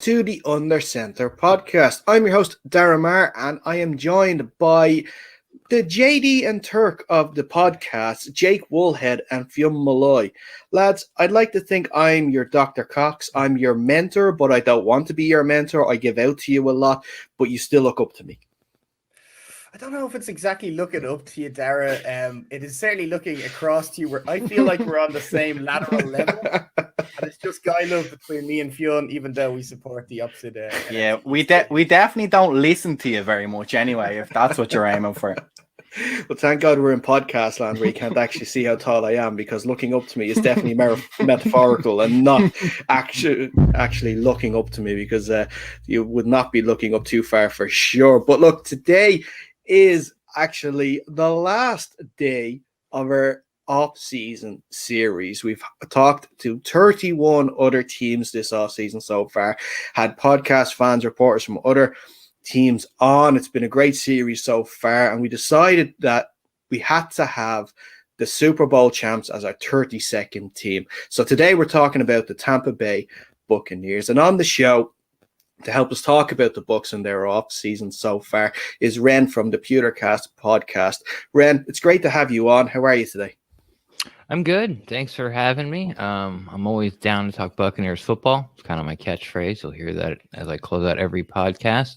to the Under Center podcast. I'm your host, Darren Marr, and I am joined by the JD and Turk of the podcast, Jake Woolhead and Fionn Malloy. Lads, I'd like to think I'm your Dr. Cox. I'm your mentor, but I don't want to be your mentor. I give out to you a lot, but you still look up to me. I don't know if it's exactly looking up to you, Dara. It is certainly looking across to you where I feel like we're on the same lateral level. And it's just guy love between me and Fionn, even though we support the opposite. Yeah, we definitely don't listen to you very much anyway, if that's what you're aiming for. Well, thank God we're in podcast land where you can't actually see how tall I am, because looking up to me is definitely metaphorical and not actually looking up to me, because you would not be looking up too far for sure. But look, today is actually the last day of our off-season series. We've talked to 31 other teams this off-season so far, had podcast fans, reporters from other teams on. It's been a great series so far, and we decided that we had to have the Super Bowl champs as our 32nd team. So today we're talking about the Tampa Bay Buccaneers, and on the show to help us talk about the Bucs and their off season so far is Ren from the PewderCast podcast. Ren, it's great to have you on. How are you today? I'm good. Thanks for having me. I'm always down to talk Buccaneers football. It's kind of my catchphrase. You'll hear that as I close out every podcast.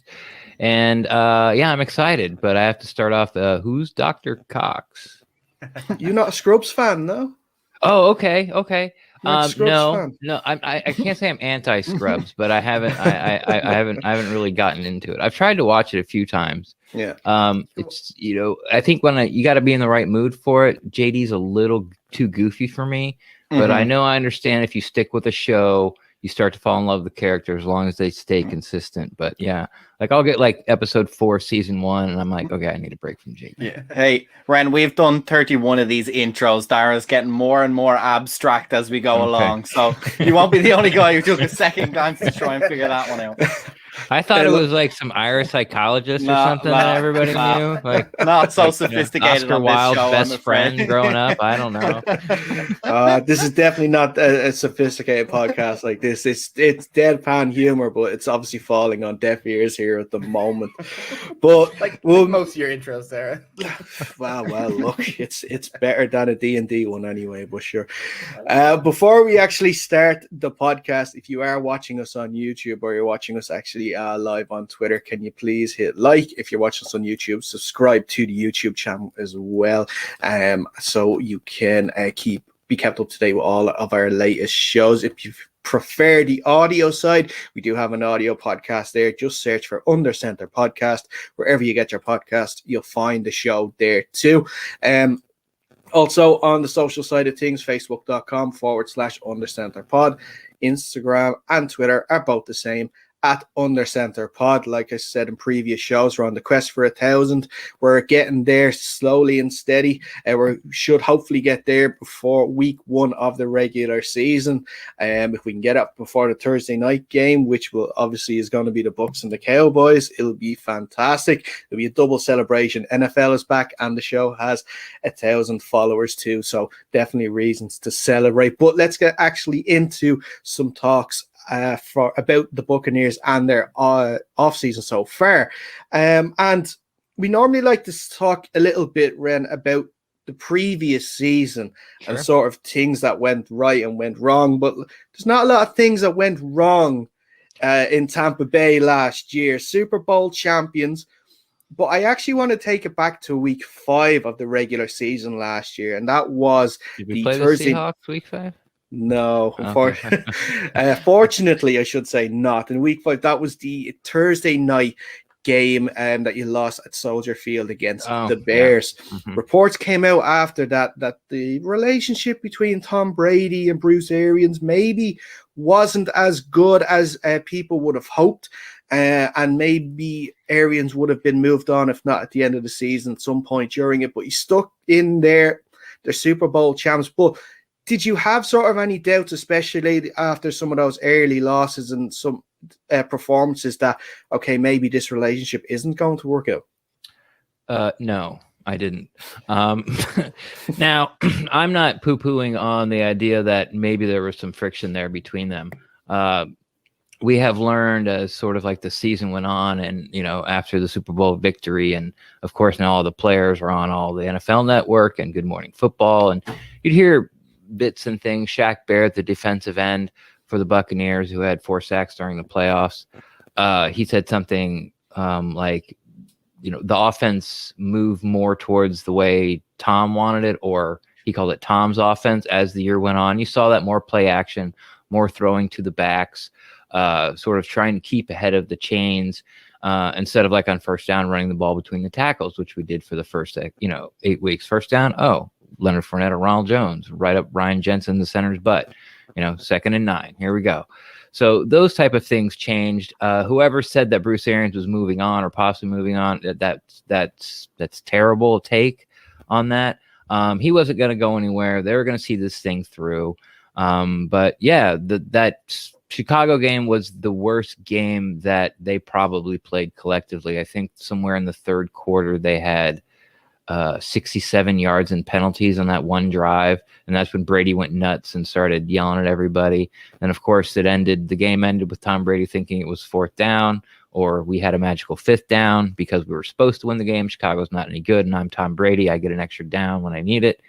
And yeah, I'm excited, but I have to start off. Who's Dr. Cox? You're not a Scrubs fan, no? Oh, okay. No, I can't say I'm anti-Scrubs, but I haven't really gotten into it. I've tried to watch it a few times. Yeah. It's, I think you got to be in the right mood for it. JD's a little too goofy for me, but I understand if you stick with a show, you start to fall in love with the characters as long as they stay consistent. But yeah, like I'll get like episode 4, season 1, and I'm like, okay, I need a break from JD. Yeah. Hey, Ren, we've done 31 of these intros. Dara's getting more and more abstract as we go along. So you won't be the only guy who took a second glance to try and figure that one out. I thought it was like some Irish psychologist or something that everybody knew. Like not so sophisticated. Oscar Wilde's best friend growing up. I don't know. This is definitely not a sophisticated podcast like this. It's deadpan humor, but it's obviously falling on deaf ears here at the moment. But like most of your intros there. Well, look, it's better than a D&D one anyway. But sure. Before we actually start the podcast, if you are watching us on YouTube or you're watching us actually live on Twitter, can you please hit like? If you're watching us on YouTube, subscribe to the YouTube channel as well, so you can be kept up to date with all of our latest shows. If you prefer the audio side, we do have an audio podcast there. Just search for Under Center Podcast wherever you get your podcast. You'll find the show there too. Also on the social side of things, facebook.com/undercenterpod, Instagram and Twitter are both the same at Under Center Pod. Like I said in previous shows, we're on the quest for 1,000. We're getting there slowly and steady. We should hopefully get there before week 1 of the regular season. If we can get up before the Thursday night game, which will obviously is going to be the Bucs and the Cowboys, it'll be fantastic. It'll be a double celebration. NFL is back and the show has 1,000 followers too. So definitely reasons to celebrate. But let's get actually into some talks about the Buccaneers and their off-season so far. And we normally like to talk a little bit, Ren, about the previous season and sort of things that went right and went wrong. But there's not a lot of things that went wrong in Tampa Bay last year. Super Bowl champions. But I actually want to take it back to week 5 of the regular season last year. And that was the Thursday Seahawks week 5? No, fortunately, I should say not. In week 5, that was the Thursday night game that you lost at Soldier Field against the Bears. Yeah. Reports came out after that the relationship between Tom Brady and Bruce Arians maybe wasn't as good as people would have hoped. And maybe Arians would have been moved on, if not at the end of the season, at some point during it. But he stuck in there, the Super Bowl champs. But did you have sort of any doubts, especially after some of those early losses and some performances, that, okay, maybe this relationship isn't going to work out? No, I didn't. Now, I'm not poo-pooing on the idea that maybe there was some friction there between them. we have learned as sort of like the season went on, and after the Super Bowl victory, and of course now all the players are on all the NFL Network and Good Morning Football, and you'd hear bits and things. Shaq Barrett, the defensive end for the Buccaneers, who had 4 sacks during the playoffs, he said something like, the offense moved more towards the way Tom wanted it, or he called it Tom's offense as the year went on. You saw that more play action, more throwing to the backs, sort of trying to keep ahead of the chains instead of like on first down running the ball between the tackles, which we did for the first 8 weeks. First down, Leonard Fournette or Ronald Jones, right up Ryan Jensen, the center's butt. 2nd and 9. Here we go. So those type of things changed. Whoever said that Bruce Arians was moving on or possibly moving on, that's terrible take on that. He wasn't going to go anywhere. They were going to see this thing through. But yeah, that Chicago game was the worst game that they probably played collectively. I think somewhere in the third quarter they had 67 yards in penalties on that one drive, and that's when Brady went nuts and started yelling at everybody. And of course, the game ended with Tom Brady thinking it was 4th down, or we had a magical 5th down because we were supposed to win the game. Chicago's not any good, and I'm Tom Brady. I get an extra down when I need it.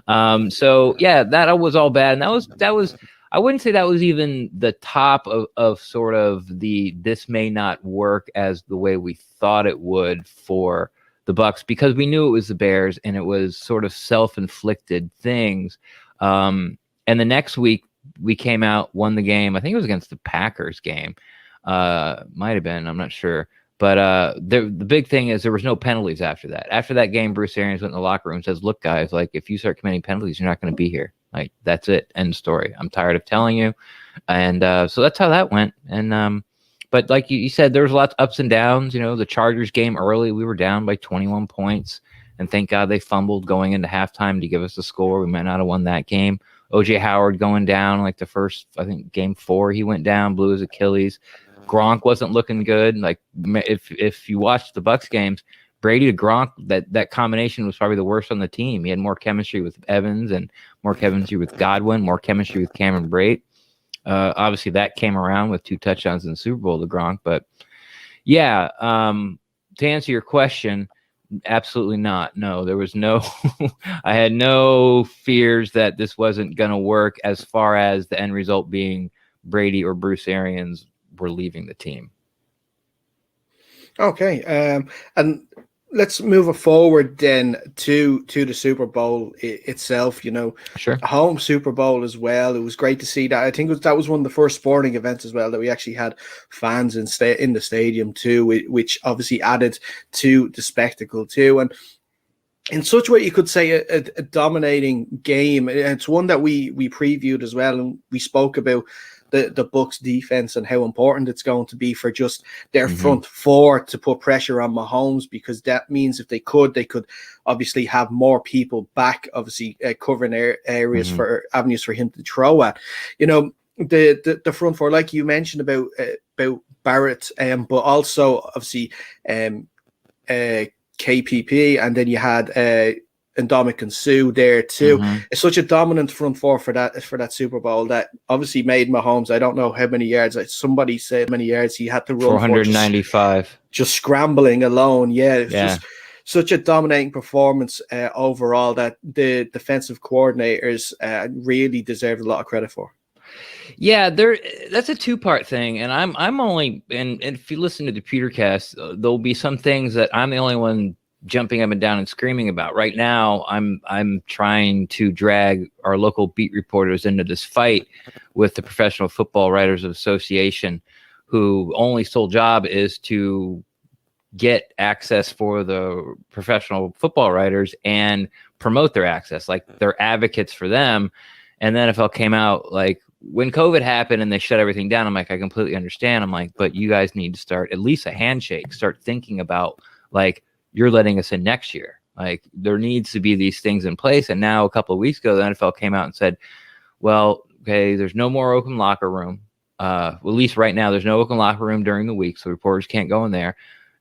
So yeah, that was all bad, and that was. I wouldn't say that was even the top of sort of this may not work as the way we thought it would for the Bucs, because we knew it was the Bears and it was sort of self-inflicted things. And the next week we came out, won the game. I think it was against the Packers game. Might have been, I'm not sure. But the big thing is there was no penalties after that. After that game, Bruce Arians went in the locker room and says, look, guys, like if you start committing penalties, you're not going to be here. Like, that's it. End story. I'm tired of telling you. And so that's how that went. And but like you said, there was lots of ups and downs. The Chargers game early, we were down by 21 points. And thank God they fumbled going into halftime to give us the score. We might not have won that game. O.J. Howard going down like the first, I think, game 4, he went down, blew his Achilles. Gronk wasn't looking good. Like if you watched the Bucs games, Brady to Gronk, that combination was probably the worst on the team. He had more chemistry with Evans and more chemistry with Godwin, more chemistry with Cameron Brate. Obviously, that came around with 2 touchdowns in the Super Bowl to Gronk. But yeah, to answer your question, absolutely not. No, there was no. I had no fears that this wasn't going to work as far as the end result being Brady or Bruce Arians were leaving the team. Okay, and let's move it forward then to the Super Bowl itself. Sure. A home Super Bowl as well. It was great to see that. I think that was one of the first sporting events as well that we actually had fans in the stadium too, which obviously added to the spectacle too. And in such a way, you could say a dominating game. It's one that we previewed as well, and we spoke about the Bucs defense and how important it's going to be for just their front 4 to put pressure on Mahomes, because that means if they could obviously have more people back, obviously covering areas for avenues for him to throw at. The front 4, like you mentioned about Barrett, but also obviously KPP, and then you had Ndamukong Suh there too. It's such a dominant front 4 for that Super Bowl that obviously made Mahomes, I don't know how many yards, somebody said many yards he had to run 495 just scrambling alone. It was just such a dominating performance overall that the defensive coordinators really deserved a lot of credit for. Yeah, that's a 2-part thing, and I'm only, and if you listen to the PewderCast, there'll be some things that I'm the only one jumping up and down and screaming about. Right now, I'm trying to drag our local beat reporters into this fight with the Professional Football Writers Association, who only sole job is to get access for the professional football writers and promote their access. Like, they're advocates for them. And the NFL came out like, when COVID happened and they shut everything down, I'm like, I completely understand. I'm like, but you guys need to start at least a handshake, start thinking about, like, you're letting us in next year. Like, there needs to be these things in place. And now a couple of weeks ago, the NFL came out and said, well, okay, there's no more open locker room. Well, at least right now, there's no open locker room during the week, so reporters can't go in there.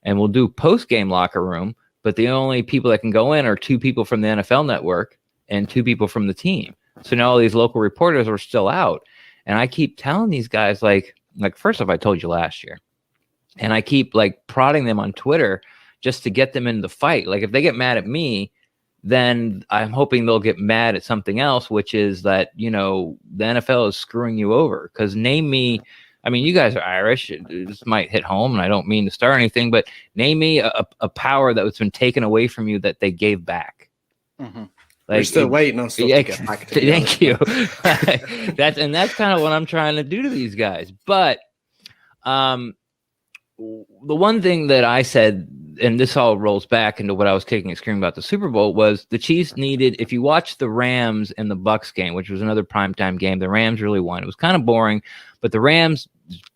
And we'll do post-game locker room, but the only people that can go in are 2 people from the NFL Network and 2 people from the team. So now all these local reporters are still out. And I keep telling these guys, like, like, first off, I told you last year, and I keep like prodding them on Twitter just to get them in the fight. Like, if they get mad at me, then I'm hoping they'll get mad at something else, which is that, the NFL is screwing you over. Because name me, I mean, you guys are Irish. This might hit home, and I don't mean to start anything, but name me a power that was been taken away from you that they gave back. Mm-hmm. We're still waiting on stuff to get back. Thank you. That's kind of what I'm trying to do to these guys. But the one thing that I said, and this all rolls back into what I was kicking and screaming about the Super Bowl, was the Chiefs needed, if you watch the Rams and the Bucks game, which was another primetime game, the Rams really won. It was kind of boring, but the Rams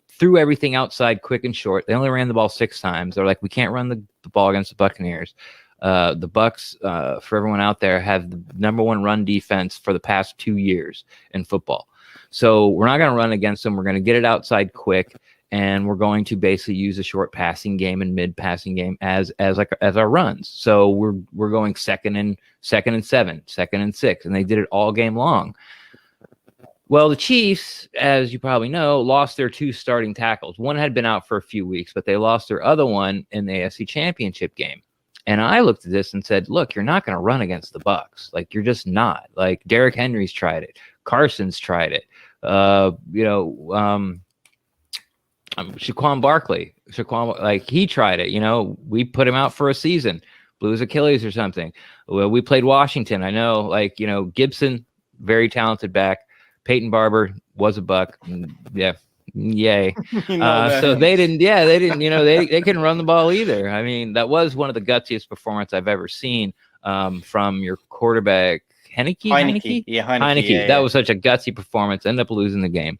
threw everything outside quick and short. They only ran the ball 6 times. They're like, we can't run the ball against the Buccaneers. The Bucks, for everyone out there, have the number 1 run defense for the past 2 years in football. So we're not going to run against them. We're going to get it outside quick, and we're going to basically use a short passing game and mid passing game as our runs. So we're going second and 7, second and 6, and they did it all game long. Well, the Chiefs, as you probably know, lost their 2 starting tackles. One had been out for a few weeks, but they lost their other one in the AFC Championship game. And I looked at this and said, look, you're not going to run against the Bucks. Like, you're just not. Like, Derrick Henry's tried it. Carson's tried it. Saquon Barkley, like, he tried it. We put him out for a season, blew his Achilles or something. Well, we played Washington. I know, like, Gibson, very talented back. Peyton Barber was a Buck. Yeah. Yay. So they didn't, they couldn't run the ball either. I mean, that was one of the gutsiest performance I've ever seen from your quarterback, Heineke? Yeah, Heineke. Yeah, that was such a gutsy performance. Ended up losing the game.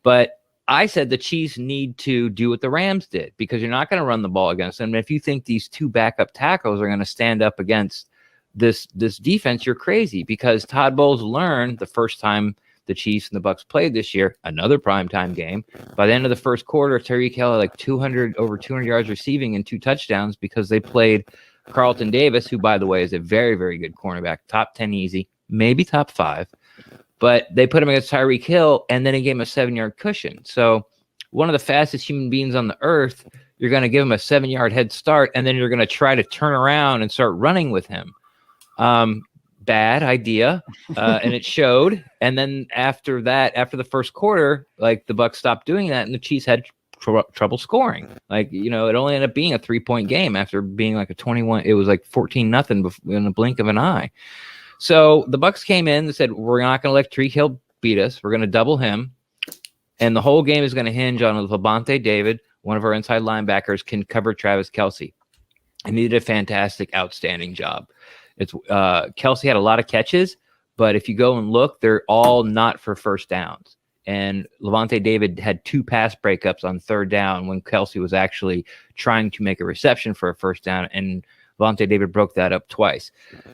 But I said the Chiefs need to do what the Rams did, because you're not going to run the ball against them. And if you think these 2 backup tackles are going to stand up against this defense, you're crazy, because Todd Bowles learned the first time the Chiefs and the Bucks played this year, another primetime game. By the end of the first quarter, Tyreek Hill had like over 200 yards receiving and 2 touchdowns, because they played Carlton Davis, who, by the way, is a very, very good cornerback, top 10 easy, maybe top 5. But they put him against Tyreek Hill, and then he gave him a 7-yard cushion. So one of the fastest human beings on the earth, you're going to give him a 7-yard head start, and then you're going to try to turn around and start running with him. Bad idea, and it showed. And then after the first quarter, like, the Bucks stopped doing that, and the Chiefs had trouble scoring. Like, it only ended up being a 3-point game after being like a 21. It was like 14-0 in the blink of an eye. So the Bucks came in and said, we're not going to let Tyreek Hill beat us. We're going to double him, and the whole game is going to hinge on if Levante David, one of our inside linebackers, can cover Travis Kelce. And he did a fantastic, outstanding job. Kelce had a lot of catches, but if you go and look, they're all not for first downs. And Levante David had 2 pass breakups on 3rd down when Kelce was actually trying to make a reception for a first down, and Levante David broke that up twice.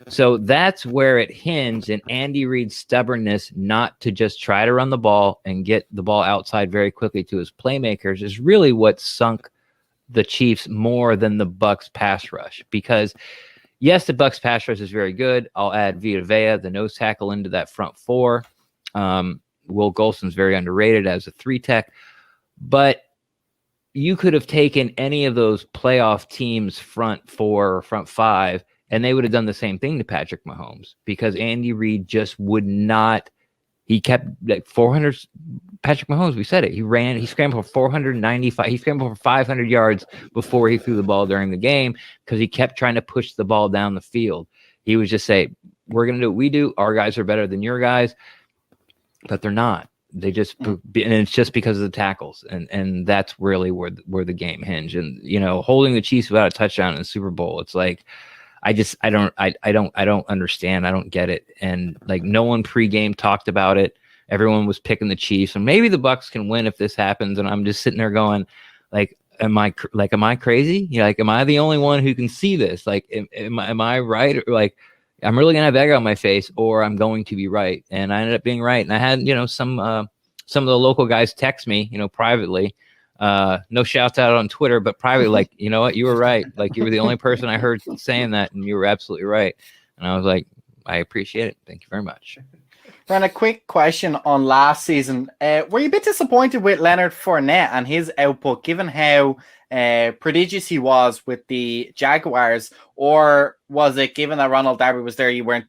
So that's where it hinged, and Andy Reid's stubbornness not to just try to run the ball and get the ball outside very quickly to his playmakers is really what sunk the Chiefs more than the Bucks pass rush. Because yes, the Bucks pass rush is very good. I'll add Vita Vea, the nose tackle, into that front 4. Will Golson's very underrated as a 3-tech. But you could have taken any of those playoff teams' front 4 or front 5, and they would have done the same thing to Patrick Mahomes, because Andy Reid just would not. He kept like 400. Patrick Mahomes, we said it. He scrambled for 495. He scrambled for 500 yards before he threw the ball during the game, because he kept trying to push the ball down the field. He was just say, we're going to do what we do. Our guys are better than your guys, but they're not. They just, and it's just because of the tackles, and that's really where the game hinged. And holding the Chiefs without a touchdown in the Super Bowl, it's like, I don't understand. I don't get it. And like, no one pregame talked about it. Everyone was picking the Chiefs, and maybe the Bucks can win if this happens. And I'm just sitting there going, like, am I crazy? Like, am I the only one who can see this? Like, am I right? Or like, I'm really gonna have egg on my face, or I'm going to be right. And I ended up being right. And I had, some of the local guys text me, privately. No shouts out on Twitter, but privately, like, you know what, you were right. Like, you were the only person I heard saying that, and you were absolutely right. And I was like, I appreciate it. Thank you very much. Ron, a quick question on last season. Were you a bit disappointed with Leonard Fournette and his output, given how prodigious he was with the Jaguars, or was it given that Ronald Darby was there, you weren't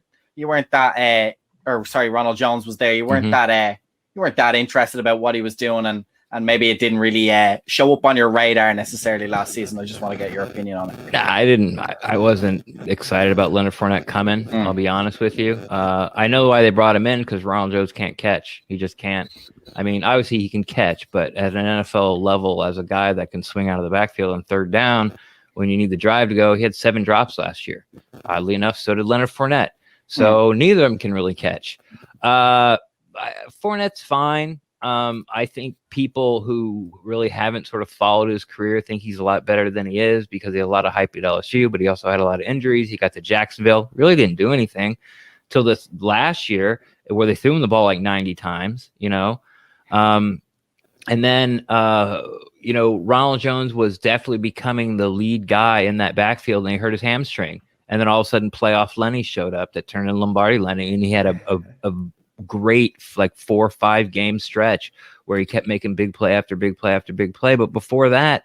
that Ronald Jones was there, you weren't that interested about what he was doing, and maybe it didn't really show up on your radar necessarily last season? I just want to get your opinion on it. Nah, I didn't. I wasn't excited about Leonard Fournette coming. I'll be honest with you. I know why they brought him in, because Ronald Jones can't catch. He just can't. I mean, obviously he can catch, but at an NFL level, as a guy that can swing out of the backfield on third down when you need the drive to go, he had 7 drops last year. Oddly enough, so did Leonard Fournette. So neither of them can really catch. Fournette's fine. I think people who really haven't sort of followed his career think he's a lot better than he is, because he had a lot of hype at LSU, but he also had a lot of injuries. He got to Jacksonville, really didn't do anything till this last year, where they threw him the ball like 90 times, and then, Ronald Jones was definitely becoming the lead guy in that backfield, and he hurt his hamstring. And then all of a sudden, playoff Lenny showed up that turned in Lombardi Lenny, and he had a great 4 or 5 game stretch where he kept making big play after big play after big play. But before that,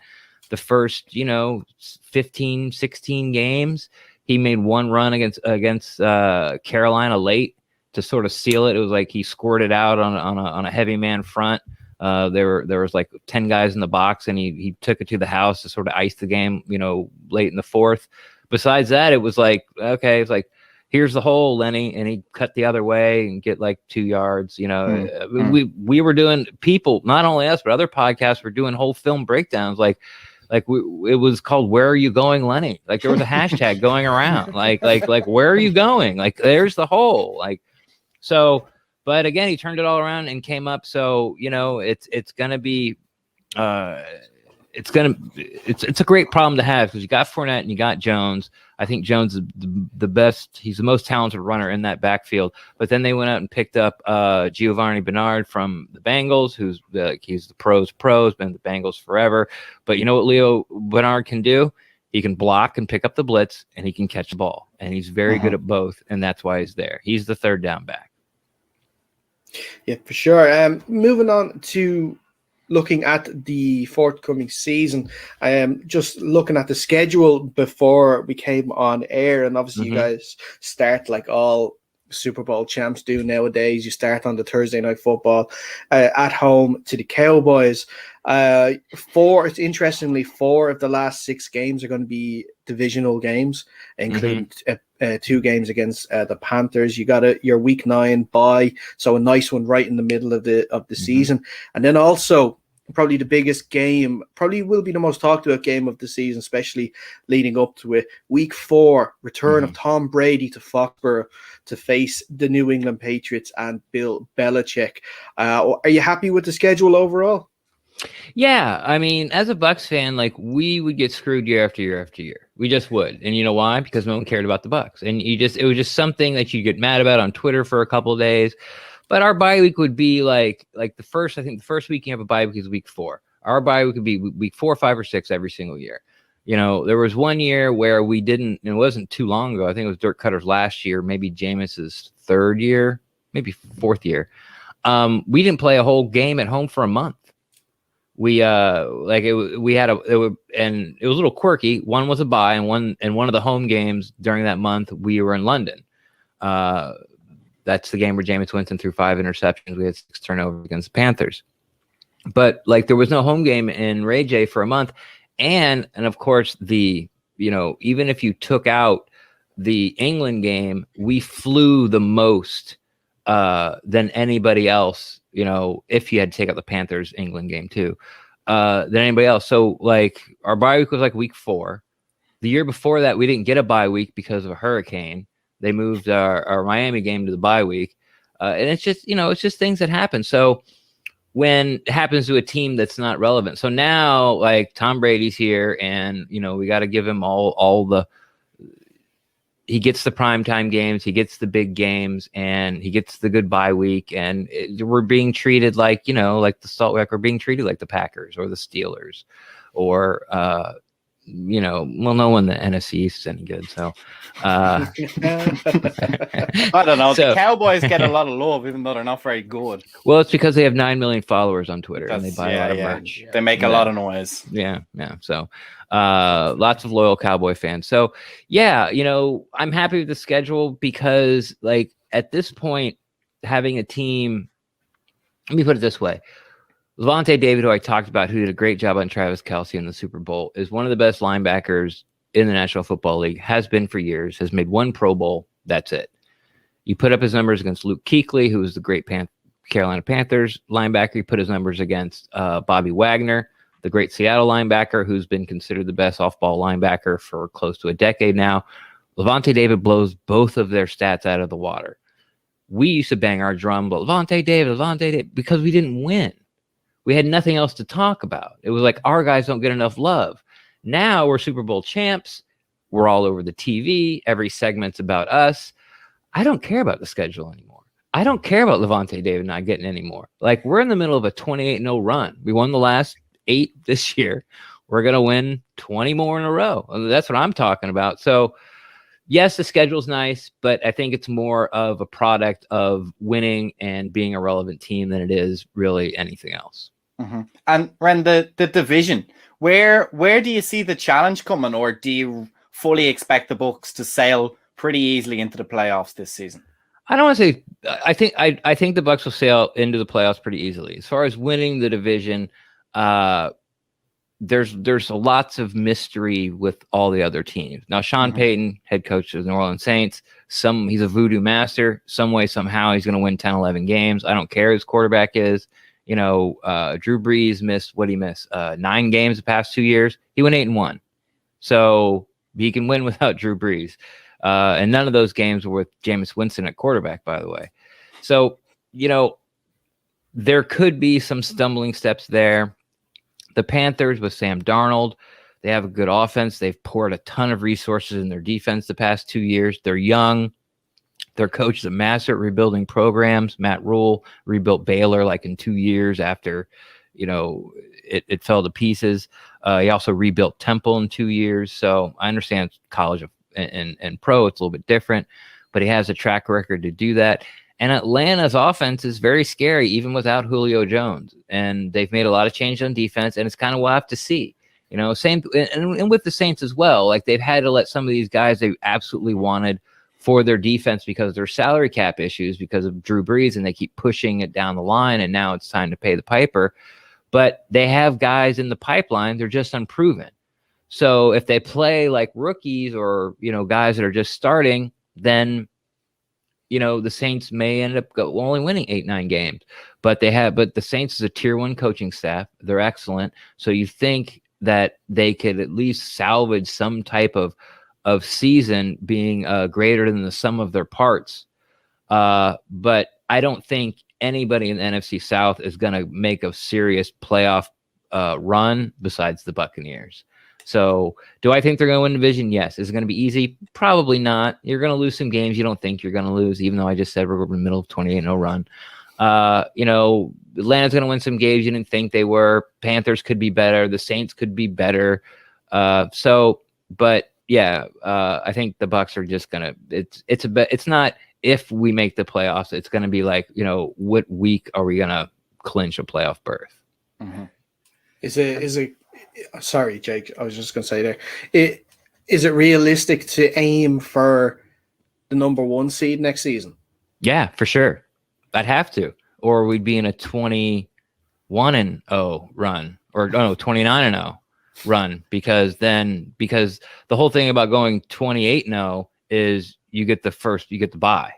the first 15, 16 games, he made one run against Carolina late to sort of seal it. It was like he scored it out on a heavy man front. There was like 10 guys in the box, and he took it to the house to sort of ice the game, late in the fourth. Besides that, it was like, okay, it's like, here's the hole, Lenny, and he cut the other way and get like 2 yards. We were doing, people, not only us, but other podcasts were doing whole film breakdowns. It was called "Where Are You Going, Lenny?" Like there was a hashtag going around. Like where are you going? Like there's the hole. So. But again, he turned it all around and came up. So it's gonna be. It's a great problem to have, because you got Fournette and you got Jones. I think Jones is the best. He's the most talented runner in that backfield. But then they went out and picked up Giovanni Bernard from the Bengals, he's the pros, been the Bengals forever. But you know what Leo Bernard can do? He can block and pick up the blitz, and he can catch the ball. And he's very good at both, and that's why he's there. He's the third down back. Yeah, for sure. Moving on to looking at the forthcoming season, I am just looking at the schedule before we came on air, and obviously you guys start like all Super Bowl champs do nowadays. You start on the Thursday Night Football at home to the Cowboys. Interestingly, 4 of the last 6 games are going to be divisional games, including 2 games against the Panthers. You got your Week 9 bye, so a nice one right in the middle of the season. And then also probably the biggest game, probably will be the most talked about game of the season, especially leading up to it. Week 4, return of Tom Brady to Foxborough to face the New England Patriots and Bill Belichick. Are you happy with the schedule overall? Yeah, I mean, as a Bucs fan, we would get screwed year after year after year. We just would. And you know why? Because no one cared about the Bucs. And it was just something that you get mad about on Twitter for a couple of days. But our bye week would be like the first week you have a bye week is week 4. Our bye week would be week 4, 5, or 6 every single year. There was one year where we didn't, and it wasn't too long ago. I think it was Dirk Cutter's last year, maybe Jameis's 3rd year, maybe 4th year. We didn't play a whole game at home for a month. It was a little quirky. One was a bye, and one of the home games during that month we were in London. That's the game where Jameis Winston threw 5 interceptions. We had 6 turnovers against the Panthers. But there was no home game in Ray J for a month. And of course, even if you took out the England game, we flew the most than anybody else, if you had to take out the Panthers England game too, than anybody else. So our bye week was week 4. The year before that, we didn't get a bye week because of a hurricane. They moved our Miami game to the bye week. And it's just things that happen. So when it happens to a team that's not relevant. So now Tom Brady's here, and we got to give him he gets the primetime games, he gets the big games, and he gets the good bye week. And we're being treated like the Salt Lake, we're being treated like the Packers or the Steelers or no one in the NFC East is any good. So, I don't know. So- the Cowboys get a lot of love, even though they're not very good. well, it's because they have 9 million followers on Twitter and they That's- buy a lot of yeah. merch. They make a Yeah. lot of noise. Yeah. So, lots of loyal Cowboy fans. So, yeah, I'm happy with the schedule because, like, at this point, having a team. Let me put it this way. Levante David, who I talked about, who did a great job on Travis Kelce in the Super Bowl, is one of the best linebackers in the National Football League, has been for years, has made one Pro Bowl. That's it. You put up his numbers against Luke Kuechly, who was the great Carolina Panthers linebacker. You put his numbers against Bobby Wagner, the great Seattle linebacker, who's been considered the best off-ball linebacker for close to a decade now. Levante David blows both of their stats out of the water. We used to bang our drum, but Levante David, because we didn't win. We had nothing else to talk about. It was like our guys don't get enough love. Now we're Super Bowl champs. We're all over the TV. Every segment's about us. I don't care about the schedule anymore. I don't care about Levante David not getting any more. Like, we're in the middle of a 28-0 run. We won the last 8 this year. We're going to win 20 more in a row. That's what I'm talking about. So, yes, the schedule's nice, but I think it's more of a product of winning and being a relevant team than it is really anything else. Mm-hmm. And Ren, the division, where do you see the challenge coming, or do you fully expect the Bucs to sail pretty easily into the playoffs this season? I don't want to say. I think the Bucs will sail into the playoffs pretty easily. As far as winning the division, there's lots of mystery with all the other teams. Now, Sean Payton, head coach of the New Orleans Saints, he's a voodoo master. Some way, somehow, he's going to win 10, 11 games. I don't care who his quarterback is. Drew Brees missed, what did he miss? 9 games the past 2 years. He went 8-1. So he can win without Drew Brees. And none of those games were with Jameis Winston at quarterback, by the way. So, there could be some stumbling steps there. The Panthers with Sam Darnold, they have a good offense. They've poured a ton of resources in their defense the past 2 years. They're young. Their coach is a master at rebuilding programs. Matt Rule rebuilt Baylor like in 2 years after, it fell to pieces. He also rebuilt Temple in 2 years. So I understand college and pro, it's a little bit different, but he has a track record to do that. And Atlanta's offense is very scary, even without Julio Jones. And they've made a lot of change on defense, and it's kind of we'll have to see. Same and with the Saints as well. Like, they've had to let some of these guys they absolutely wanted for their defense because of their salary cap issues because of Drew Brees, and they keep pushing it down the line, and now it's time to pay the piper. But they have guys in the pipeline. They're just unproven. So if they play like rookies or, guys that are just starting, then, the Saints may end up only winning 8-9 games. But the Saints is a tier 1 coaching staff. They're excellent. So you think that they could at least salvage some type of season being greater than the sum of their parts. But I don't think anybody in the NFC South is going to make a serious playoff run besides the Buccaneers. So do I think they're going to win the division? Yes. Is it going to be easy? Probably not. You're going to lose some games you don't think you're going to lose, even though I just said we're in the middle of 28-0 run. Atlanta's going to win some games you didn't think they were. Panthers could be better. The Saints could be better. But yeah, I think the Bucs are just going to, it's not if we make the playoffs, it's going to be like, what week are we going to clinch a playoff berth? Mm-hmm. Is it, sorry, Jake, I was just going to say there, is it realistic to aim for the number 1 seed next season? Yeah, for sure. I'd have to, or we'd be in a 21-0 run, or 29-0 run, because the whole thing about going 28-0 is you get the bye.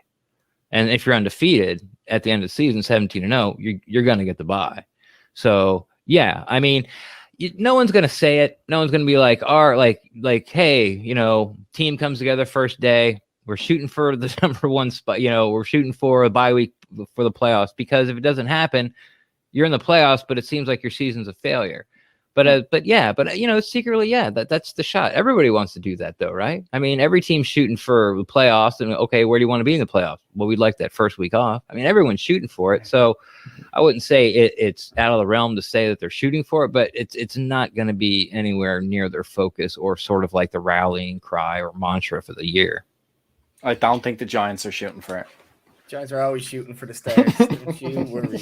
And if you're undefeated at the end of the season, 17-0, you're going to get the bye. So yeah, I mean, no one's going to say it. No one's going to be like, hey, team comes together first day. We're shooting for the number 1 spot. We're shooting for a bye week for the playoffs, because if it doesn't happen, you're in the playoffs, but it seems like your season's a failure. But secretly, that's the shot. Everybody wants to do that, though, right? I mean, every team's shooting for the playoffs, and okay, where do you want to be in the playoffs? Well, we'd like that first week off. I mean, everyone's shooting for it, so I wouldn't say it's out of the realm to say that they're shooting for it, but it's not going to be anywhere near their focus or sort of like the rallying cry or mantra for the year. I don't think the Giants are shooting for it. Giants are always shooting for the stars. Don't you worry.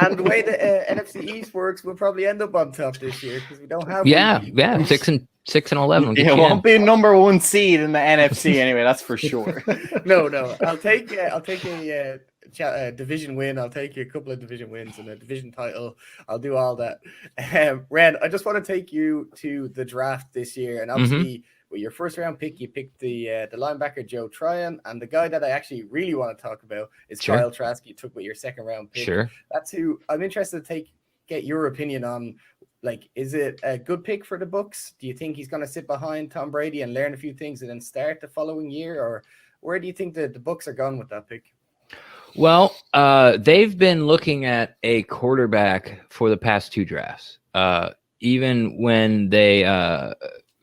And the way the NFC East works, we'll probably end up on top this year because we don't have. 6 and 11. It won't be number one seed in the NFC anyway. That's for sure. No. I'll take a division win. I'll take a couple of division wins and a division title. I'll do all that. Ren, I just want to take you to the draft this year, and obviously. With your first round pick, you picked the linebacker Joe Tryon, and the guy that I actually really want to talk about is Kyle Trask. You took with your second round pick. Sure, that's who I'm interested to get your opinion on. Like, is it a good pick for the Bucs? Do you think he's going to sit behind Tom Brady and learn a few things and then start the following year, or where do you think the Bucs are going with that pick? Well, they've been looking at a quarterback for the past two drafts. Even when they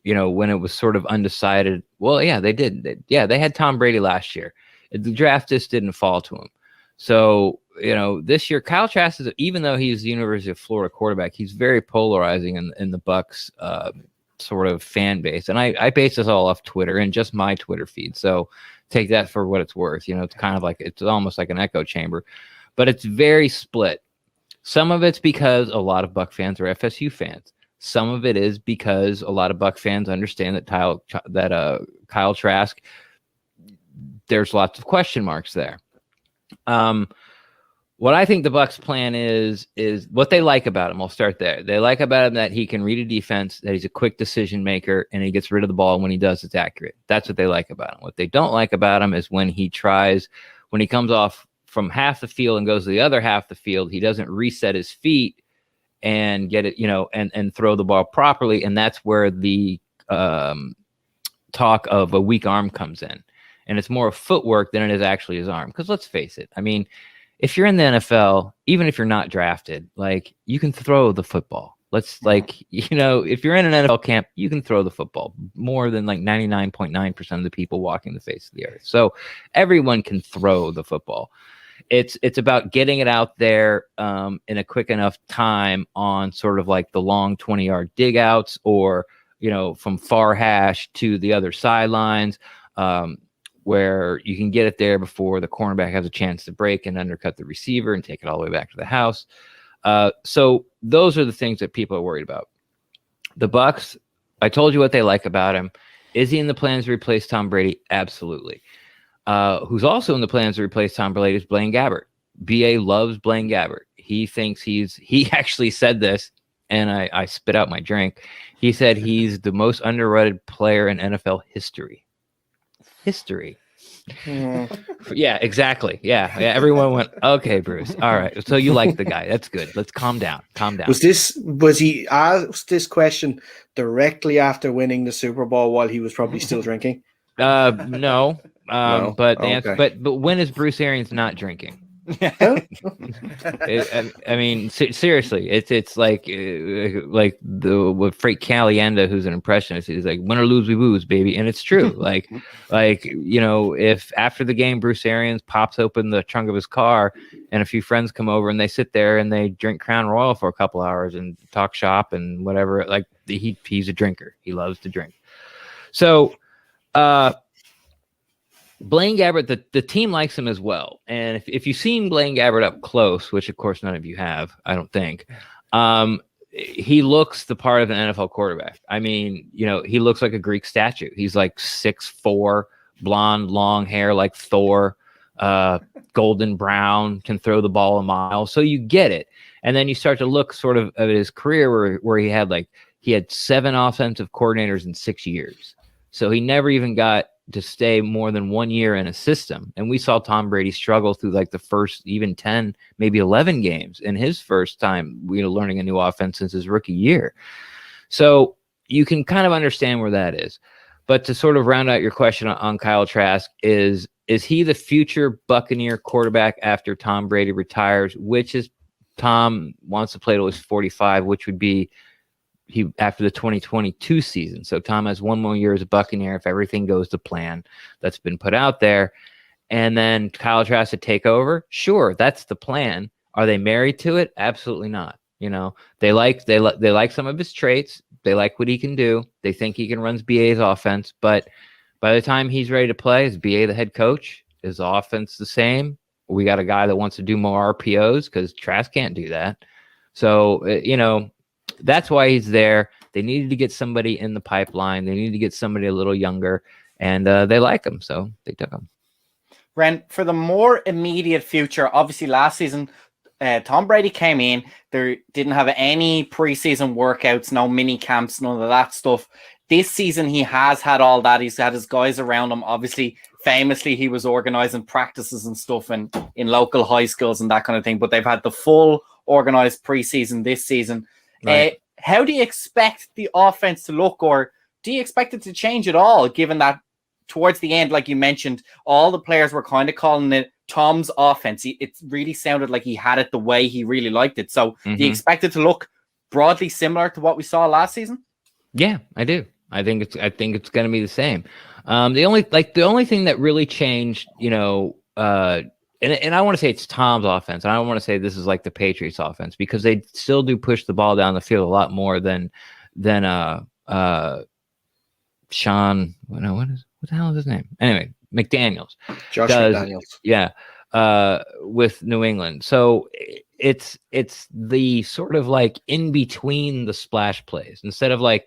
when it was sort of undecided. Well, yeah, they did. They had Tom Brady last year. The draft just didn't fall to him. So, this year, Kyle Trask, even though he's the University of Florida quarterback, he's very polarizing in the Bucs sort of fan base. And I base this all off Twitter and just my Twitter feed. So take that for what it's worth. It's kind of like, it's almost like an echo chamber. But it's very split. Some of it's because a lot of Buck fans are FSU fans. Some of it is because a lot of Buck fans understand that Kyle Trask, there's lots of question marks there. What I think the Bucs' plan is what they like about him. I'll start there. They like about him that he can read a defense, that he's a quick decision maker, and he gets rid of the ball. And when he does, it's accurate. That's what they like about him. What they don't like about him is when he comes off from half the field and goes to the other half the field, he doesn't reset his feet and get it, and throw the ball properly. And that's where the talk of a weak arm comes in. And it's more footwork than it is actually his arm. Because let's face it, I mean, if you're in the NFL, even if you're not drafted, like, you can throw the football. If you're in an NFL camp, you can throw the football more than like 99.9% of the people walking the face of the earth. So everyone can throw the football. It's about getting it out there in a quick enough time on sort of like the long 20-yard dig outs or, from far hash to the other sidelines where you can get it there before the cornerback has a chance to break and undercut the receiver and take it all the way back to the house. So those are the things that people are worried about. The Bucs, I told you what they like about him. Is he in the plans to replace Tom Brady? Absolutely. Who's also in the plans to replace Tom Brady is Blaine Gabbert. BA loves Blaine Gabbert. He thinks he actually said this, and I spit out my drink. He said he's the most underrated player in NFL history. Yeah, exactly. Yeah. Everyone went, okay, Bruce. All right. So you like the guy. That's good. Let's calm down. Was he asked this question directly after winning the Super Bowl while he was probably still drinking? No. No? But the Okay. answer, but when is Bruce Arians not drinking? I mean, seriously, it's like with Frank Calienda, who's an impressionist. He's like, win or lose, we lose, baby, and it's true. If after the game Bruce Arians pops open the trunk of his car and a few friends come over and they sit there and they drink Crown Royal for a couple hours and talk shop and whatever, like he's a drinker. He loves to drink. So, Blaine Gabbert, the team likes him as well. And if you've seen Blaine Gabbert up close, which of course none of you have, I don't think, he looks the part of an NFL quarterback. I mean, he looks like a Greek statue. He's like 6'4", blonde, long hair like Thor, golden brown, can throw the ball a mile. So you get it. And then you start to look sort of at his career where he had 7 offensive coordinators in 6 years. So he never even got to stay more than 1 year in a system. And we saw Tom Brady struggle through like the first even 10, maybe 11 games in his first time, learning a new offense since his rookie year. So you can kind of understand where that is. But to sort of round out your question on Kyle Trask, is he the future Buccaneer quarterback after Tom Brady retires, which is Tom wants to play till he's 45, which would be after the 2022 season. So Tom has 1 more year as a Buccaneer if everything goes to plan that's been put out there. And then Kyle Trask to take over. Sure, that's the plan. Are they married to it? Absolutely not. You know, they like some of his traits. They like what he can do. They think he can run BA's offense. But by the time he's ready to play, is BA the head coach? Is the offense the same? We got a guy that wants to do more RPOs because Trask can't do that. So, you know, that's why he's there. They needed to get somebody in the pipeline. They needed to get somebody a little younger, and they like him, so they took him. Ren, for the more immediate future, obviously last season, Tom Brady came in. There didn't have any preseason workouts, no mini camps, none of that stuff. This season, he has had all that. He's had his guys around him. Obviously, famously, he was organizing practices and stuff in local high schools and that kind of thing. But they've had the full organized preseason this season. Right. How do you expect the offense to look, or do you expect it to change at all, given that towards the end, like you mentioned, all the players were kind of calling it Tom's offense? It really sounded like he had it the way he really liked it. So do you expect it to look broadly similar to what we saw last season? Yeah, I do. I think it's going to be the same. The only thing that really changed, you know, and I want to say it's Tom's offense, and I don't want to say this is like the Patriots offense, because they still do push the ball down the field a lot more than Sean. What the hell is his name? Anyway, McDaniels. Josh McDaniels. Yeah, with New England. So it's the sort of like in between the splash plays. Instead of like,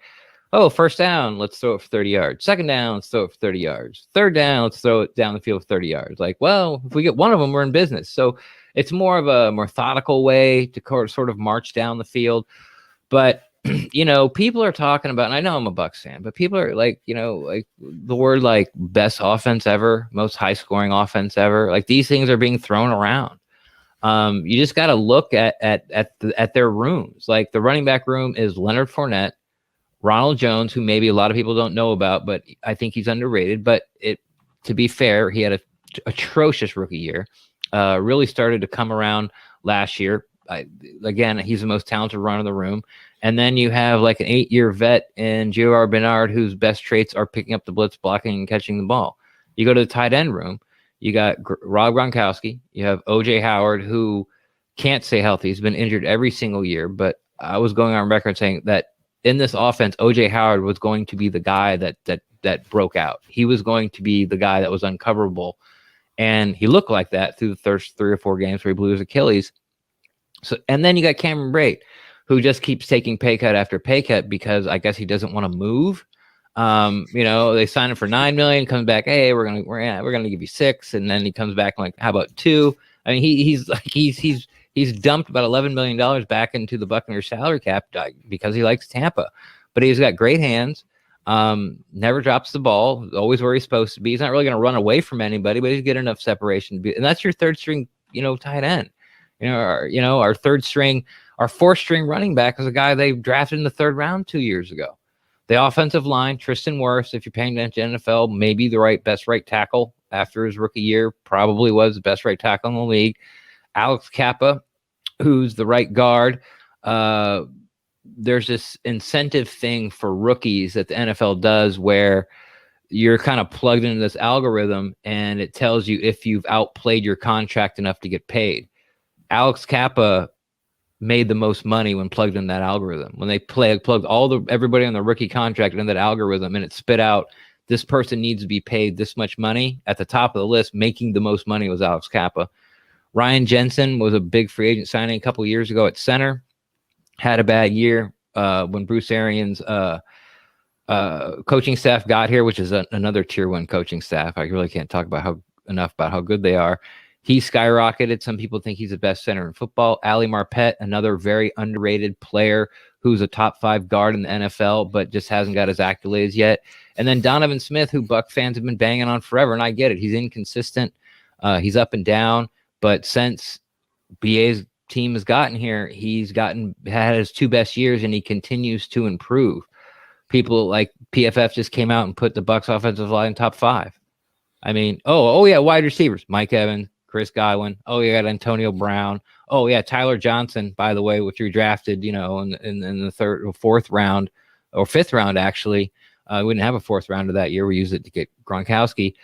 oh, first down, let's throw it for 30 yards. Second down, let's throw it for 30 yards. Third down, let's throw it down the field for 30 yards. Like, well, if we get one of them, we're in business. So it's more of a methodical way to sort of march down the field. But, you know, people are talking about, and I know I'm a Bucs fan, but people are like, you know, like the word like best offense ever, most high scoring offense ever. Like these things are being thrown around. You just got to look at their rooms. Like the running back room is Leonard Fournette, Ronald Jones, who maybe a lot of people don't know about, but I think he's underrated. But to be fair, he had an atrocious rookie year. Really started to come around last year. Again, he's the most talented runner in the room. And then you have like an 8-year vet in J.R. Bernard, whose best traits are picking up the blitz, blocking, and catching the ball. You go to the tight end room, you got Rob Gronkowski. You have O.J. Howard, who can't stay healthy. He's been injured every single year. But I was going on record saying that in this offense, O.J. Howard was going to be the guy that broke out. He was going to be the guy that was uncoverable. And he looked like that through the first 3 or 4 games where he blew his Achilles. So, and then you got Cameron Brate, who just keeps taking pay cut after pay cut because I guess he doesn't want to move. You know, they signed him for $9 million, comes back, hey, we're gonna give you 6, and then he comes back like, how about 2? I mean, he's dumped about $11 million back into the Buccaneers salary cap because he likes Tampa, but he's got great hands. Never drops the ball, always where he's supposed to be. He's not really going to run away from anybody, but he's get enough separation, and that's your third string, you know, tight end. Our third string, our fourth string running back is a guy they drafted in the 3rd round 2 years ago. The offensive line, Tristan Wirfs, if you're paying attention to NFL, maybe the best right tackle after his rookie year, probably was the best right tackle in the league. Alex Kappa, who's the right guard. There's this incentive thing for rookies that the NFL does where you're kind of plugged into this algorithm and it tells you if you've outplayed your contract enough to get paid. Alex Kappa made the most money when plugged in that algorithm. When they plugged everybody on the rookie contract in that algorithm and it spit out, this person needs to be paid this much money. At the top of the list, making the most money was Alex Kappa. Ryan Jensen was a big free agent signing a couple of years ago at center. Had a bad year when Bruce Arians' coaching staff got here, which is another tier 1 coaching staff. I really can't talk enough about how good they are. He skyrocketed. Some people think he's the best center in football. Ali Marpet, another very underrated player who's a top 5 guard in the NFL, but just hasn't got his accolades yet. And then Donovan Smith, who Buck fans have been banging on forever, and I get it. He's inconsistent. He's up and down. But since BA's team has gotten here, had his 2 best years, and he continues to improve. People like PFF just came out and put the Bucs offensive line in top 5. I mean, oh yeah, wide receivers: Mike Evans, Chris Godwin. Oh, you got Antonio Brown. Oh yeah, Tyler Johnson, by the way, which we drafted, in the third or fourth round or fifth round, actually. We didn't have a fourth rounder that year. We used it to get Gronkowski.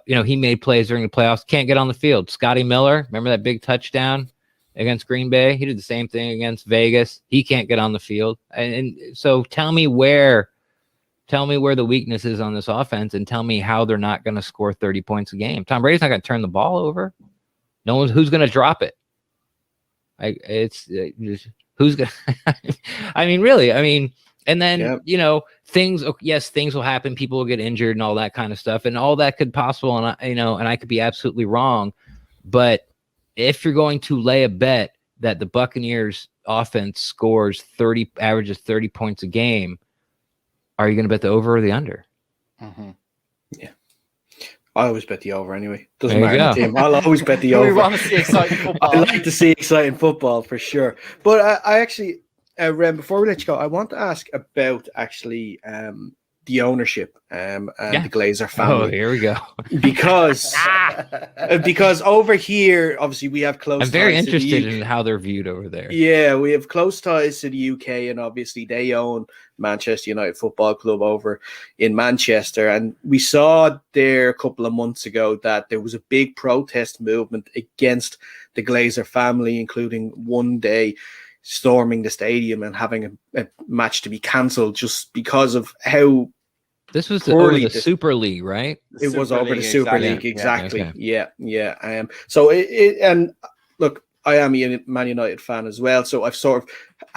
He made plays during the playoffs. Can't get on the field. Scotty Miller, remember that big touchdown against Green Bay? He did the same thing against Vegas. He can't get on the field. And so tell me where the weakness is on this offense, and tell me how they're not going to score 30 points a game. Tom Brady's not going to turn the ball over. Who's going to drop it. Who's going to, really, and then, things will happen. People will get injured and all that kind of stuff, and all that could possible. And I could be absolutely wrong, but if you're going to lay a bet that the Buccaneers offense averages 30 points a game, are you going to bet the over or the under? Mm-hmm. Yeah. I always bet the over anyway. Doesn't matter the team. I'll always bet the over. We want to see exciting football. I like to see exciting football for sure. But I actually, Ren, before we let you go, I want to ask about actually the ownership and the Glazer family. Oh, here we go. Because over here, obviously, we have close. I'm very interested in how they're viewed over there. Yeah, we have close ties to the UK, and obviously they own Manchester United Football Club over in Manchester. And we saw there a couple of months ago that there was a big protest movement against the Glazer family, including one day storming the stadium and having a match to be cancelled just because of how this was over the Super League, right? It was over the Super League, exactly. Yeah, yeah. So and look, I am a Man United fan as well, so I've sort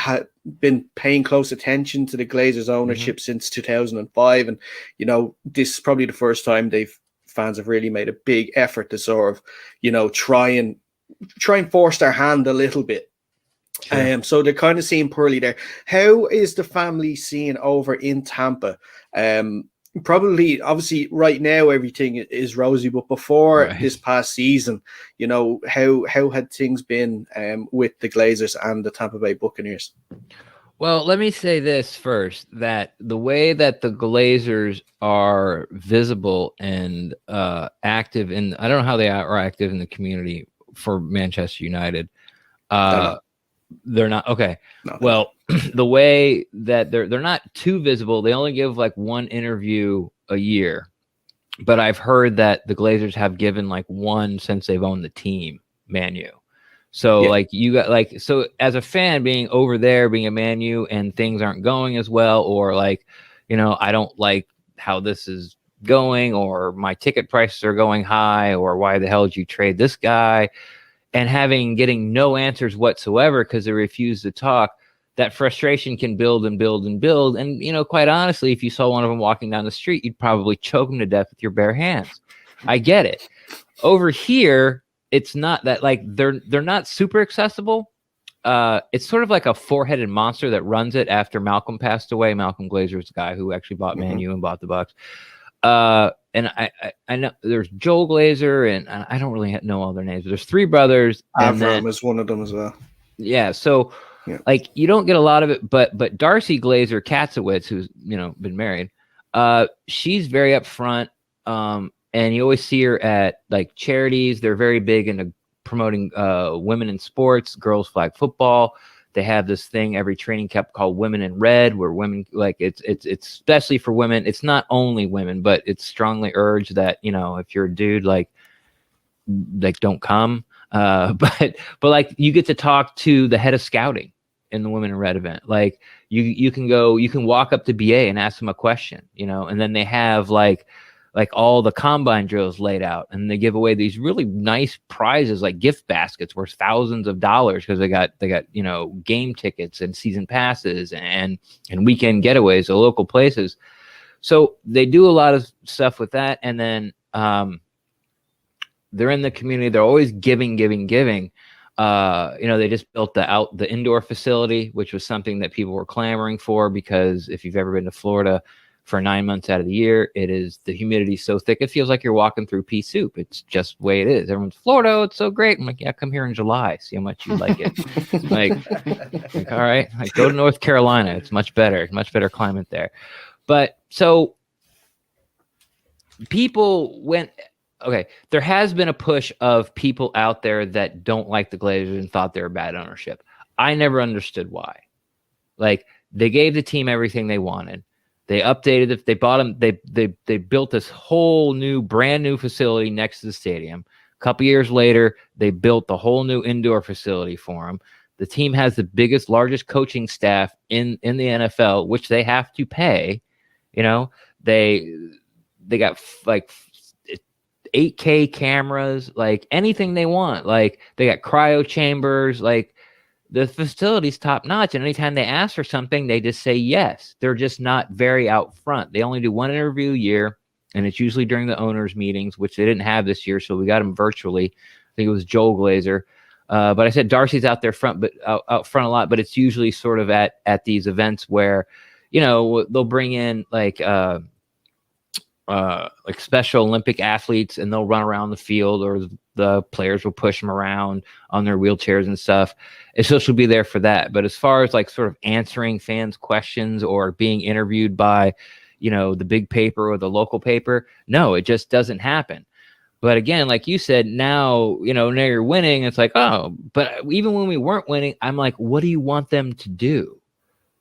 of been paying close attention to the Glazers' ownership since 2005, and this is probably the first time fans have really made a big effort to sort of try and force their hand a little bit. Sure. So they're kind of seeing poorly there. How is the family seen over in Tampa? Probably, obviously, right now everything is rosy, but before this past season, how had things been with the Glazers and the Tampa Bay Buccaneers? Well, let me say this first: that the way that the Glazers are visible and active I don't know how they are active in the community for Manchester United. They're not okay. No. Well, the way that they're not too visible, they only give like one interview a year. But I've heard that the Glazers have given like one since they've owned the team, Man U. So so as a fan being over there, being a Man U, and things aren't going as well, or I don't like how this is going, or my ticket prices are going high, or why the hell did you trade this guy? And getting no answers whatsoever because they refuse to talk, that frustration can build and build and build. And, quite honestly, if you saw one of them walking down the street, you'd probably choke them to death with your bare hands. I get it. Over here, it's not that they're not super accessible. It's sort of like a four-headed monster that runs it after Malcolm passed away. Malcolm Glazer was the guy who actually bought Man U and bought the Bucks. And I know there's Joel Glazer, and I don't really know all their names, but there's three brothers. Avram is one of them as well. Yeah. So you don't get a lot of it, but Darcy Glazer Katzowitz, who's, been married, she's very upfront. And you always see her at charities. They're very big into promoting women in sports, girls flag football. They have this thing every training camp called Women in Red, where women it's especially for women. It's not only women, but it's strongly urged that if you're a dude, don't come. But you get to talk to the head of scouting in the Women in Red event. You can walk up to BA and ask them a question, and then they have all the combine drills laid out, and they give away these really nice prizes, like gift baskets worth thousands of dollars, because they got game tickets and season passes and weekend getaways to local places. So they do a lot of stuff with that, and then they're in the community. They're always giving. They just built the indoor facility, which was something that people were clamoring for, because if you've ever been to Florida, for 9 months out of the year, the humidity so thick it feels like you're walking through pea soup. It's just the way it is. Everyone's Florida, it's so great. I'm like, yeah, come here in July, see how much you like it. All right, go to North Carolina. It's much better climate there. But so people went okay, there has been a push of people out there that don't like the Glazers and thought they were bad ownership. I never understood why. Like, they gave the team everything they wanted. They updated it. They bought them. They built this whole brand new facility next to the stadium. A couple years later, they built the whole new indoor facility for them. The team has the largest coaching staff in the NFL, which they have to pay. You know, they got like 8K cameras, like anything they want. Like, they got cryo chambers, like the facility's top notch. And anytime they ask for something, they just say yes. They're just not very out front. They only do one interview a year, and it's usually during the owners' meetings, which they didn't have this year. So we got them virtually. I think it was Joel Glazer. But I said Darcy's out there front, but out front a lot. But it's usually sort of at these events where, you know, they'll bring in like Special Olympic athletes, and they'll run around the field, or the players will push them around on their wheelchairs and stuff. And so she'll be there for that. But as far as like sort of answering fans' questions or being interviewed by, you know, the big paper or the local paper, no, it just doesn't happen. But again, like you said, now, you know, now you're winning. It's like, oh, but even when we weren't winning, I'm like, what do you want them to do?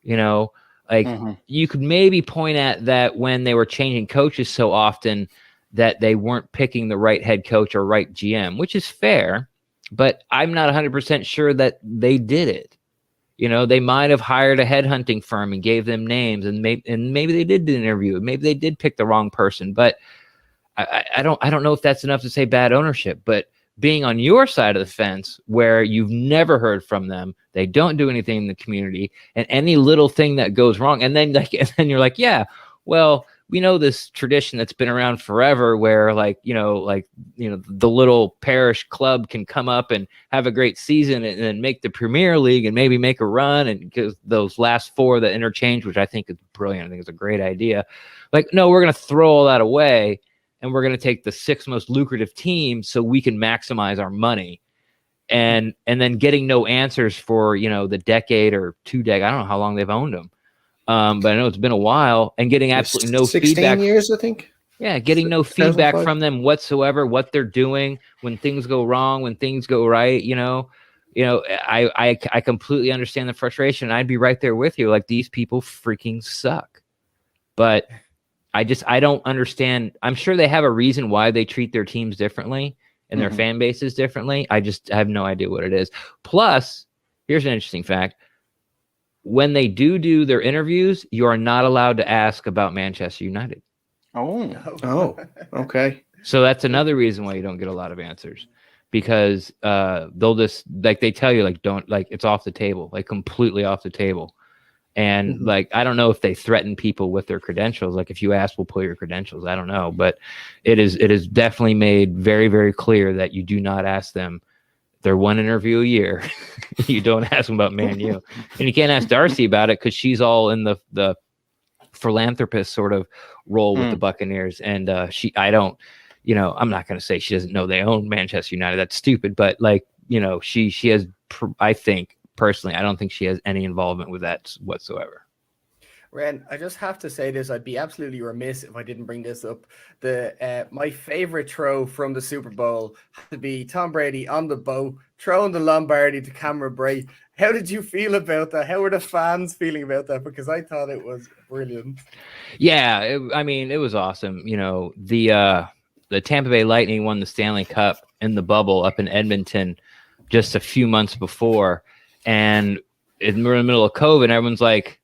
You know, like you could maybe point at that when they were changing coaches so often that they weren't picking the right head coach or right GM, which is fair, but I'm not 100% sure that they did it. You know, they might have hired a headhunting firm and gave them names, and maybe they did do an interview. Maybe they did pick the wrong person, but I don't know if that's enough to say bad ownership. But being on your side of the fence, where you've never heard from them, they don't do anything in the community, and any little thing that goes wrong, and then you're like, yeah, well, we know this tradition that's been around forever, where the little parish club can come up and have a great season and then make the Premier League and maybe make a run, and because those last four that interchange, which I think is brilliant, I think it's a great idea. Like, no, we're going to throw all that away, and we're going to take the 6 most lucrative teams so we can maximize our money. And then getting no answers for, you know, the decade or 2 decades. I don't know how long they've owned them. But I know it's been a while, and getting absolutely no 16 feedback. 16 years, I think. Yeah, getting no feedback from them whatsoever, what they're doing, when things go wrong, when things go right, you know, I completely understand the frustration. I'd be right there with you. Like, these people freaking suck. But I don't understand. I'm sure they have a reason why they treat their teams differently and their fan bases differently. I have no idea what it is. Plus, here's an interesting fact. When they do their interviews, you are not allowed to ask about Manchester United. Oh, okay. So that's another reason why you don't get a lot of answers, because they'll just, like, they tell you, like, don't, like, it's off the table, like completely off the table. And like, I don't know if they threaten people with their credentials. Like, if you ask, we'll pull your credentials. I don't know, but it is definitely made very, very clear that you do not ask them. They're one interview a year. You don't ask them about Man U, and you can't ask Darcy about it because she's all in the philanthropist sort of role with the Buccaneers. And I don't, you know, I'm not going to say she doesn't know they own Manchester United. That's stupid. But, like, you know, she has, I think, personally, I don't think she has any involvement with that whatsoever. Ren, I just have to say this. I'd be absolutely remiss if I didn't bring this up. My favorite throw from the Super Bowl had to be Tom Brady on the boat, throwing the Lombardi to Cameron Bray. How did you feel about that? How were the fans feeling about that? Because I thought it was brilliant. Yeah, it was awesome. You know, the Tampa Bay Lightning won the Stanley Cup in the bubble up in Edmonton just a few months before. And we're in the middle of COVID, and everyone's like,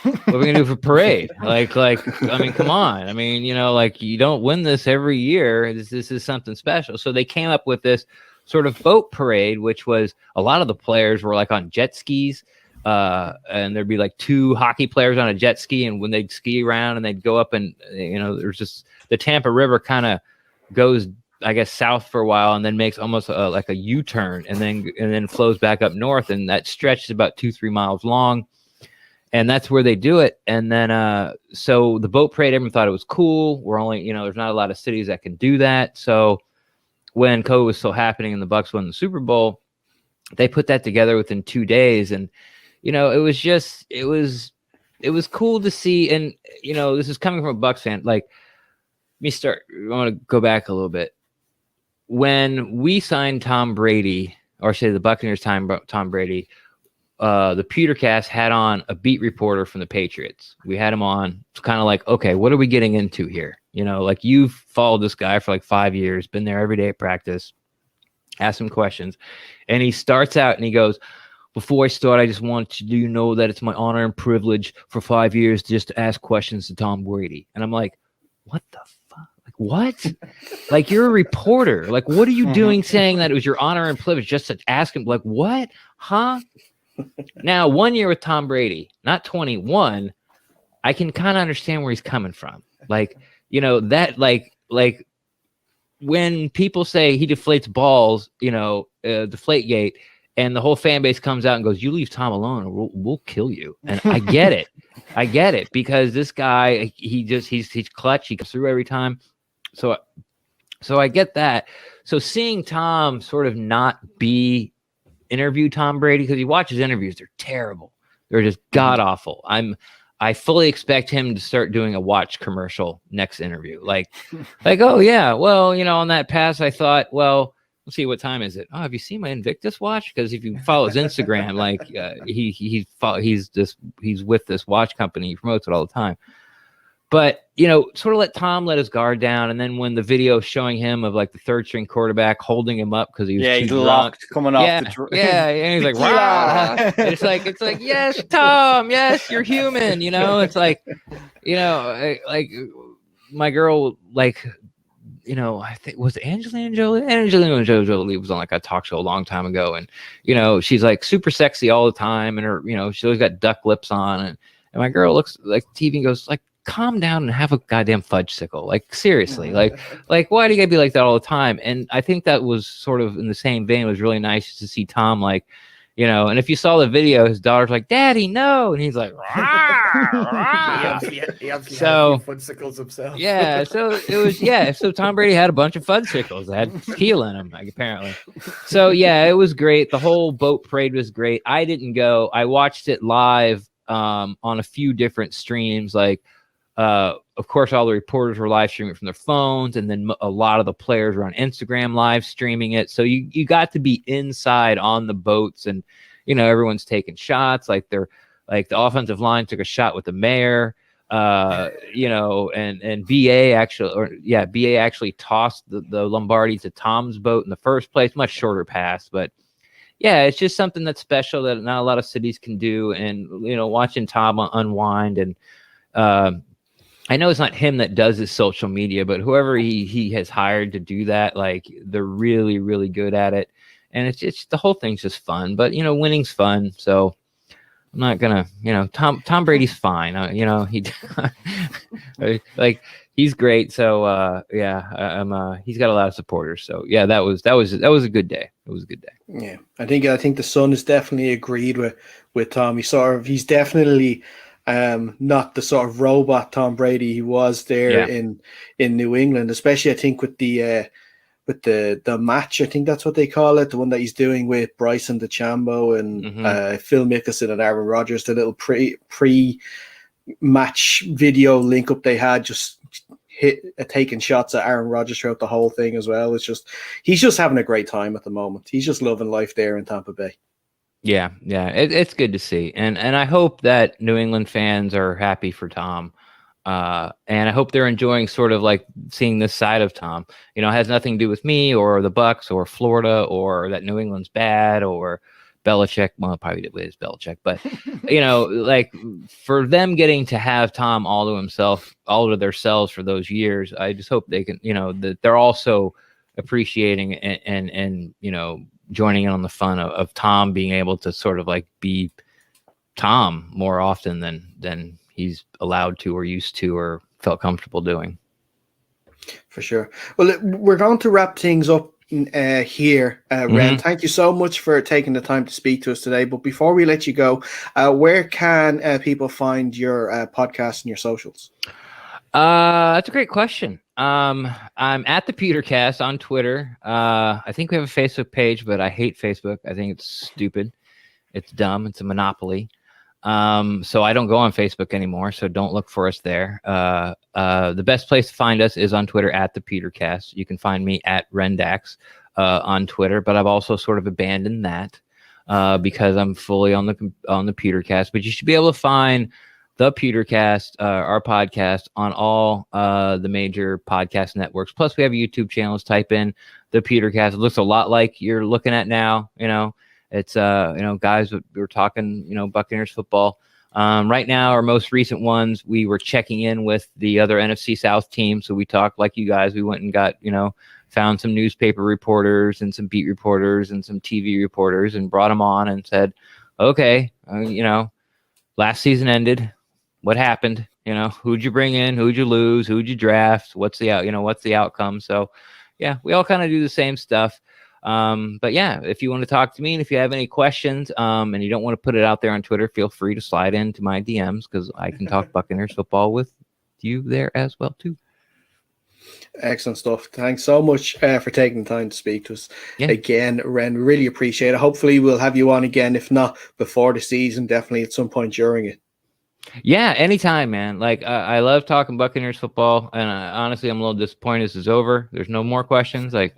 what are we gonna do for parade? Like, I mean, come on. I mean, you know, like, you don't win this every year. This is something special. So they came up with this sort of boat parade, which was, a lot of the players were like on jet skis, and there'd be like 2 hockey players on a jet ski, and when they'd ski around and they'd go up, and, you know, there's just, the Tampa River kind of goes, I guess, south for a while, and then makes almost like a U-turn, and then flows back up north, and that stretch is about 2-3 miles long. And that's where they do it. And then, so the boat parade, everyone thought it was cool. We're only, you know, there's not a lot of cities that can do that. So when COVID was still happening and the Bucs won the Super Bowl, they put that together within 2 days. And, you know, it was cool to see. And, you know, this is coming from a Bucs fan. Like, I want to go back a little bit. When we signed Tom Brady, or say the Buccaneers Tom Brady, the PewderCast had on a beat reporter from the Patriots. We had him on. It's kind of like, okay, what are we getting into here? You know, like you've followed this guy for like 5 years, been there every day at practice, ask him questions. And he starts out and he goes, before I start, I just want you to know that it's my honor and privilege for 5 years just to ask questions to Tom Brady. And I'm like, what the fuck? Like, what? Like, you're a reporter. Like, what are you doing saying that it was your honor and privilege just to ask him? Like, what? Huh? Now, 1 year with Tom Brady, not 21, I can kind of understand where he's coming from. Like, you know, that like when people say he deflates balls, you know, Deflategate, and the whole fan base comes out and goes, you leave Tom alone or we'll kill you. And I get it. I get it, because this guy, he's clutch. He comes through every time. So I get that. So seeing Tom sort of not interview Tom Brady, because he watches interviews, they're terrible. They're just god awful. I fully expect him to start doing a watch commercial next interview. Like, oh yeah, well, you know, on that pass, I thought, well, let's see, what time is it? Oh, have you seen my Invictus watch? Because if you follow his Instagram, like he's with this watch company, he promotes it all the time. But, you know, sort of let Tom let his guard down. And then when the video showing him of like the third string quarterback holding him up because he was he's drunk, locked coming off and he's like, rah! It's like, yes, Tom, yes, you're human. You know, it's like, you know, like my girl, like, you know, I think was it Angelina Jolie? Angelina Jolie was on like a talk show a long time ago, and you know, she's like super sexy all the time, and her, you know, she always got duck lips on, and my girl looks like TV and goes like, calm down and have a goddamn fudgesicle. Like, seriously, like why do you gotta be like that all the time? And I think that was sort of in the same vein. It was really nice to see Tom, like, you know, and if you saw the video, his daughter's like, Daddy, no. And he's like, rah, rah. He obviously so, had fudgesicles himself. Yeah. So it was, so Tom Brady had a bunch of fudgesicles that had tequila in them, like, apparently. So yeah, it was great. The whole boat parade was great. I didn't go. I watched it live on a few different streams. Like, of course, all the reporters were live streaming from their phones, and then a lot of the players were on Instagram live streaming it. So you got to be inside on the boats, and you know, everyone's taking shots. Like the offensive line took a shot with the mayor, you know, and BA actually tossed the Lombardi to Tom's boat in the first place. Much shorter pass, but yeah, it's just something that's special that not a lot of cities can do. And you know, watching Tom unwind, and I know it's not him that does his social media, but whoever he has hired to do that, like, they're really, really good at it. And it's the whole thing's just fun. But, you know, winning's fun. So I'm not going to, you know, Tom Brady's fine. You know, like, he's great. So, yeah, he's got a lot of supporters. So, yeah, that was a good day. It was a good day. Yeah, I think the Sun has definitely agreed with Tom. He's definitely not the sort of robot Tom Brady he was there in New England, especially I think with the match, I think that's what they call it, the one that he's doing with Bryson DeChambeau and Phil Mickelson and Aaron Rodgers, the little pre-match video link up they had, just taking shots at Aaron Rodgers throughout the whole thing as well. It's just, he's just having a great time at the moment. He's just loving life there in Tampa Bay. Yeah, it's good to see, and I hope that New England fans are happy for Tom, and I hope they're enjoying sort of like seeing this side of Tom. You know, it has nothing to do with me or the Bucks or Florida or that New England's bad or Belichick. Well, probably it is Belichick, but you know, like, for them getting to have Tom all to themselves for those years, I just hope they can, you know, that they're also appreciating and you know, joining in on the fun of Tom being able to sort of like be Tom more often than he's allowed to or used to or felt comfortable doing. For sure. Well, we're going to wrap things up here, Ren. Thank you so much for taking the time to speak to us today. But before we let you go, where can people find your podcast and your socials? That's a great question. I'm at the PewderCast on Twitter. I think we have a Facebook page, but I hate Facebook. I think it's stupid. It's dumb. It's a monopoly. So I don't go on Facebook anymore, so don't look for us there. The best place to find us is on Twitter at the PewderCast. You can find me at Rendax on Twitter, but I've also sort of abandoned that because I'm fully on the PewderCast. But you should be able to find the PewderCast, our podcast, on all the major podcast networks. Plus, we have YouTube channels. Type in the PewderCast. It looks a lot like you're looking at now. It's guys, we're talking, Buccaneers football. Right now, our most recent ones, we were checking in with the other NFC South team. So we talked like you guys. We went and got, found some newspaper reporters and some beat reporters and some TV reporters and brought them on and said, okay, last season ended. What happened? Who'd you bring in? Who'd you lose? Who'd you draft? What's the outcome? So yeah, we all kind of do the same stuff. But yeah, if you want to talk to me and if you have any questions, and you don't want to put it out there on Twitter, feel free to slide into my DMs because I can talk Buccaneers football with you there as well too. Excellent stuff. Thanks so much for taking the time to speak to us again, Ren. Really appreciate it. Hopefully we'll have you on again, if not before the season, definitely at some point during it. Yeah, anytime, man. Like I love talking Buccaneers football, and honestly, I'm a little disappointed this is over. There's no more questions. Like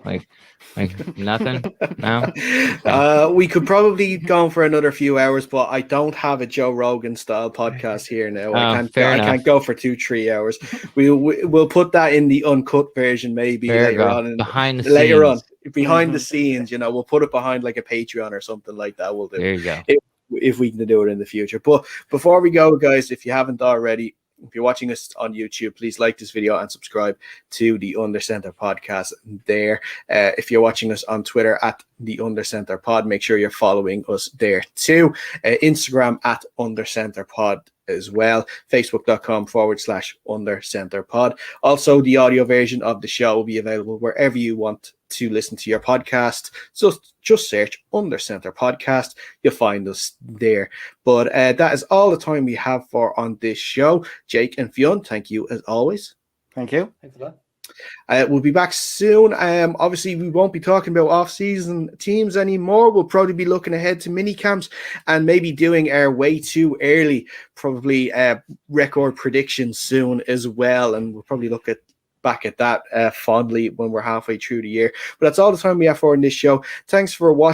nothing. No. We could probably go on for another few hours, but I don't have a Joe Rogan style podcast here now. I can't go for 2-3 hours. We'll put that in the uncut version maybe later on. Behind the scenes, we'll put it behind like a Patreon or something like that. We'll do. There you go. If we can do it in the future. But before we go, guys, if you haven't already, if you're watching us on YouTube, please like this video and subscribe to the Under Center podcast there. If you're watching us on Twitter at the Under Center Pod, make sure you're following us there too. Instagram at Under Center Pod as well. Facebook.com/Under Center Pod. Also, the audio version of the show will be available wherever you want to listen to your podcast. So just search Under Center Podcast. You'll find us there. But that is all the time we have for on this show. Jake and Fionn, thank you as always. Thank you. Thanks a lot. We'll be back soon. Obviously, we won't be talking about off-season teams anymore. We'll probably be looking ahead to mini camps and maybe doing our way too early, probably record predictions soon as well. And we'll probably look back at that fondly when we're halfway through the year. But that's all the time we have for in this show. Thanks for watching.